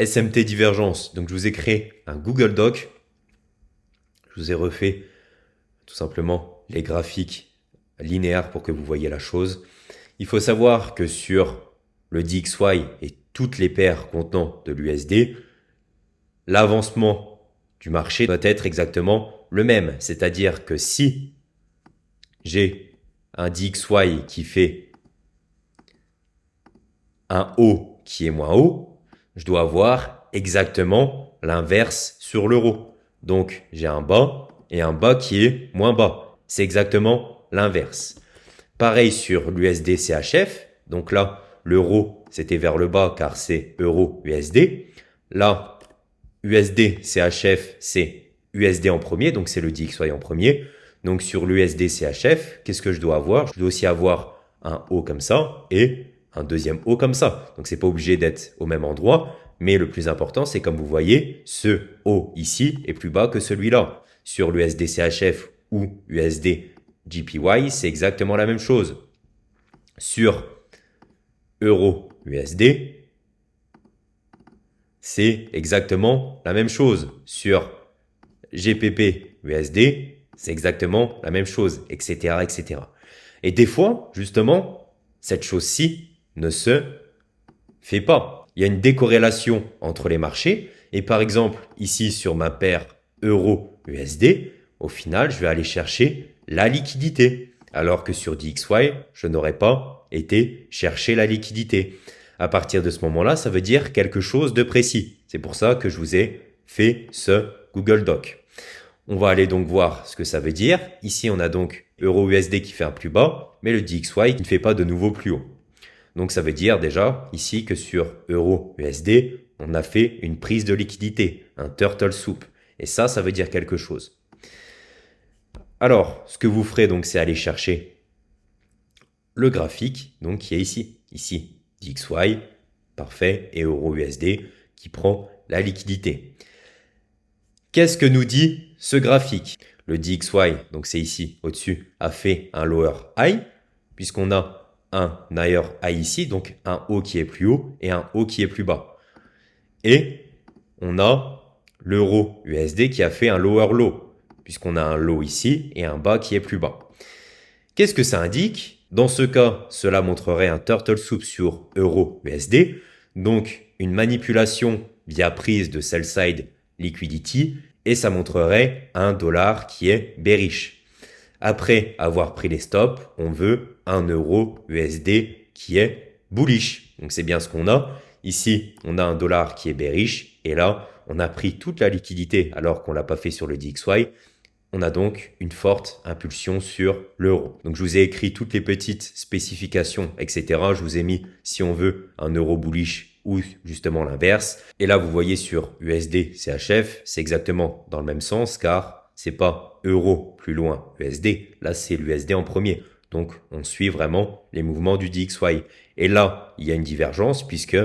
SMT divergence. Donc, je vous ai créé un Google Doc. Je vous ai refait tout simplement les graphiques linéaires pour que vous voyez la chose. Il faut savoir que sur le DXY et toutes les paires contenant de l'USD, l'avancement du marché doit être exactement le même. C'est-à-dire que si j'ai un DXY qui fait un haut qui est moins haut, je dois avoir exactement l'inverse sur l'euro. Donc, j'ai un bas et un bas qui est moins bas. C'est exactement l'inverse. Pareil sur l'USD CHF. Donc là, l'euro, c'était vers le bas car c'est euro USD. Là, USD CHF, c'est USD en premier, donc c'est le DXY en premier. Donc sur l'USD CHF, qu'est-ce que je dois avoir? Je dois aussi avoir un haut comme ça et un deuxième haut comme ça. Donc c'est pas obligé d'être au même endroit, mais le plus important, c'est comme vous voyez, ce haut ici est plus bas que celui-là. Sur l'USD CHF ou USD JPY, c'est exactement la même chose. Sur euro USD, c'est exactement la même chose. Sur GPP USD, c'est exactement la même chose, etc., etc. Et des fois, justement, cette chose-ci ne se fait pas. Il y a une décorrélation entre les marchés. Et par exemple, ici, sur ma paire euro-USD, au final, je vais aller chercher la liquidité. Alors que sur DXY, je n'aurais pas été chercher la liquidité. À partir de ce moment-là, ça veut dire quelque chose de précis. C'est pour ça que je vous ai fait ce Google Doc. On va aller donc voir ce que ça veut dire. Ici, on a donc euro-USD qui fait un plus bas, mais le DXY qui ne fait pas de nouveau plus haut. Donc ça veut dire déjà ici que sur euro-USD, on a fait une prise de liquidité, un turtle soup. Et ça veut dire quelque chose. Alors, ce que vous ferez donc, c'est aller chercher le graphique donc qui est ici. Ici, DXY, parfait, et euro-USD qui prend la liquidité. Qu'est-ce que nous dit ce graphique? Le DXY, donc c'est ici au-dessus, a fait un lower high, puisqu'on a un higher high ici, donc un haut qui est plus haut et un haut qui est plus bas. Et on a l'euro USD qui a fait un lower low, puisqu'on a un low ici et un bas qui est plus bas. Qu'est-ce que ça indique? Dans ce cas, cela montrerait un turtle soup sur euro USD, donc une manipulation via prise de sell side liquidity, et ça montrerait un dollar qui est bearish. Après avoir pris les stops, on veut un euro USD qui est bullish. Donc c'est bien ce qu'on a. Ici, on a un dollar qui est bearish, et là, on a pris toute la liquidité alors qu'on l'a pas fait sur le DXY. On a donc une forte impulsion sur l'euro. Donc je vous ai écrit toutes les petites spécifications, etc. Je vous ai mis, si on veut, un euro bullish ou justement l'inverse. Et là, vous voyez sur USD CHF, c'est exactement dans le même sens car c'est pas euro plus loin USD. Là, c'est l'USD en premier. Donc, on suit vraiment les mouvements du DXY. Et là, il y a une divergence puisque,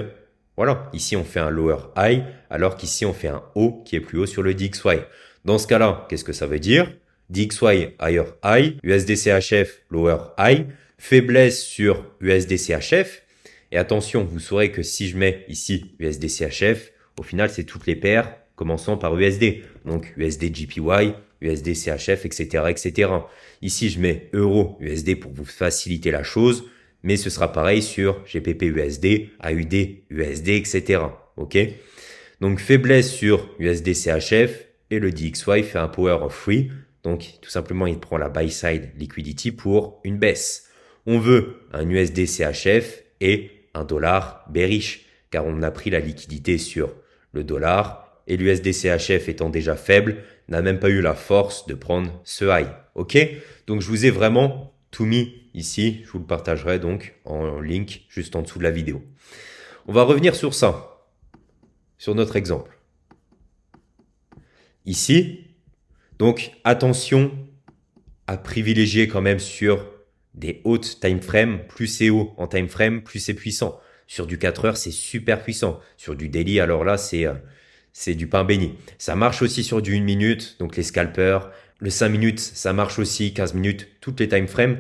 voilà, ici, on fait un lower high alors qu'ici, on fait un haut qui est plus haut sur le DXY. Dans ce cas-là, qu'est-ce que ça veut dire? DXY higher high, USD CHF lower high, faiblesse sur USD CHF. Et attention, vous saurez que si je mets ici USD CHF, au final, c'est toutes les paires commençant par USD. Donc USD JPY, USD CHF, etc., etc. Ici, je mets euro USD pour vous faciliter la chose, mais ce sera pareil sur GPP USD, AUD USD, etc. Ok? Donc faiblesse sur USD CHF et le DXY fait un power of 3. Donc tout simplement, il prend la buy side liquidity pour une baisse. On veut un USD CHF et un dollar bearish, car on a pris la liquidité sur le dollar et l'USD CHF étant déjà faible, n'a même pas eu la force de prendre ce high. Ok? Donc je vous ai vraiment tout mis ici. Je vous le partagerai donc en link juste en dessous de la vidéo. On va revenir sur ça, sur notre exemple. Ici, donc attention à privilégier quand même sur des hautes time frame. Plus c'est haut en time frame, plus c'est puissant. Sur du 4 heures, c'est super puissant. Sur du daily, alors là, c'est du pain béni. Ça marche aussi sur du 1 minute, donc les scalpers. Le 5 minutes, ça marche aussi, 15 minutes, toutes les time frames.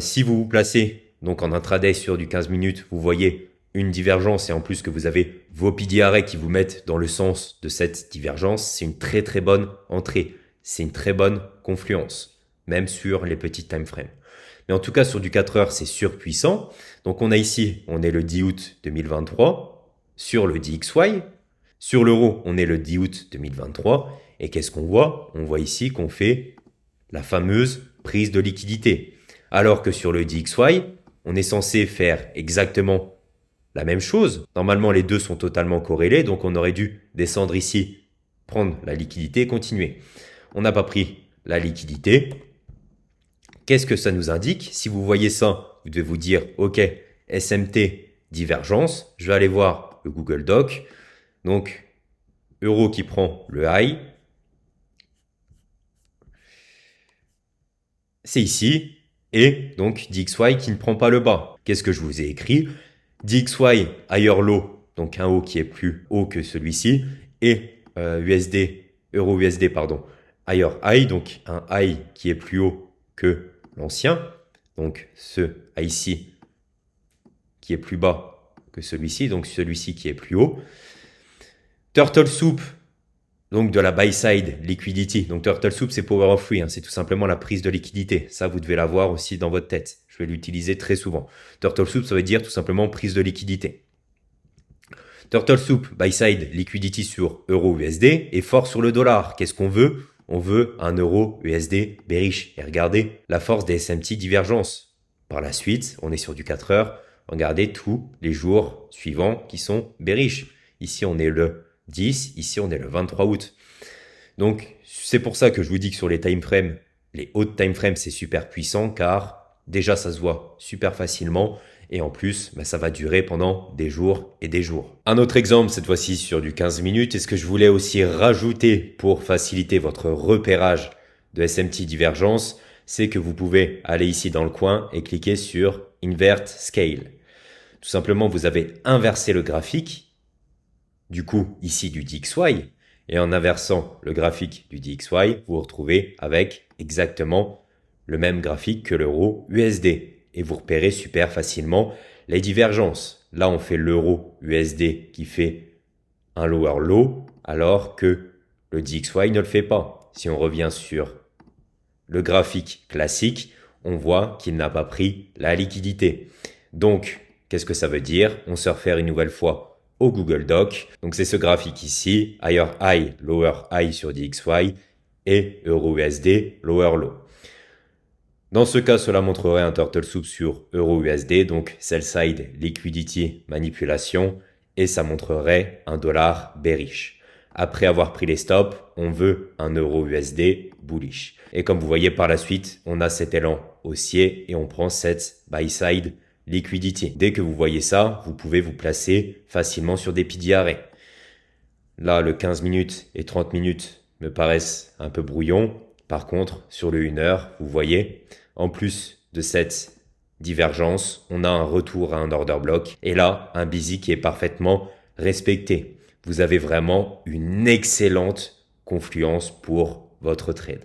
Si vous vous placez donc en intraday sur du 15 minutes, vous voyez une divergence et en plus que vous avez vos PDRA qui vous mettent dans le sens de cette divergence, c'est une très très bonne entrée. C'est une très bonne confluence, même sur les petits time frames. Mais en tout cas, sur du 4 heures, c'est surpuissant. Donc on a ici, on est le 10 août 2023 sur le DXY. Sur l'euro, on est le 10 août 2023. Et qu'est-ce qu'on voit? On voit ici qu'on fait la fameuse prise de liquidité. Alors que sur le DXY, on est censé faire exactement la même chose. Normalement, les deux sont totalement corrélés. Donc on aurait dû descendre ici, prendre la liquidité et continuer. On n'a pas pris la liquidité. Qu'est-ce que ça nous indique? Si vous voyez ça, vous devez vous dire, OK, SMT, divergence. Je vais aller voir le Google Doc. Donc, euro qui prend le high. C'est ici. Et donc, DXY qui ne prend pas le bas. Qu'est-ce que je vous ai écrit? DXY higher low, donc un haut qui est plus haut que celui-ci. Et euro USD, pardon, higher high, donc un high qui est plus haut que l'ancien, donc ce ici qui est plus bas que celui-ci, donc celui-ci qui est plus haut. Turtle Soup, donc de la buy side liquidity. Donc Turtle Soup, c'est power of three, c'est tout simplement la prise de liquidité. Ça, vous devez l'avoir aussi dans votre tête. Je vais l'utiliser très souvent. Turtle Soup, ça veut dire tout simplement prise de liquidité. Turtle Soup, buy side liquidity sur euro USD et fort sur le dollar. Qu'est-ce qu'on veut? On veut un euro USD bearish. Et regardez la force des SMT divergence. Par la suite, on est sur du 4 heures. Regardez tous les jours suivants qui sont bearish. Ici, on est le 10. Ici, on est le 23 août. Donc, c'est pour ça que je vous dis que sur les time frames, les hautes time frames, c'est super puissant car déjà, ça se voit super facilement. Et en plus, ça va durer pendant des jours et des jours. Un autre exemple, cette fois-ci sur du 15 minutes, et ce que je voulais aussi rajouter pour faciliter votre repérage de SMT divergence, c'est que vous pouvez aller ici dans le coin et cliquer sur Invert Scale. Tout simplement, vous avez inversé le graphique, du coup ici du DXY, et en inversant le graphique du DXY, vous vous retrouvez avec exactement le même graphique que l'euro USD. Et vous repérez super facilement les divergences. Là, on fait l'euro USD qui fait un lower low, alors que le DXY ne le fait pas. Si on revient sur le graphique classique, on voit qu'il n'a pas pris la liquidité. Donc, qu'est-ce que ça veut dire? On se réfère une nouvelle fois au Google Doc. Donc, c'est ce graphique ici, higher high, lower high sur DXY et euro USD, lower low. Dans ce cas, cela montrerait un Turtle Soup sur euro USD, donc sell side liquidity manipulation, et ça montrerait un dollar bearish. Après avoir pris les stops, on veut un euro USD bullish. Et comme vous voyez par la suite, on a cet élan haussier et on prend cette buy side liquidity. Dès que vous voyez ça, vous pouvez vous placer facilement sur des PDRA. Là, le 15 minutes et 30 minutes me paraissent un peu brouillons. Par contre, sur le 1 heure, vous voyez, en plus de cette divergence, on a un retour à un order block et là, un busy qui est parfaitement respecté. Vous avez vraiment une excellente confluence pour votre trade.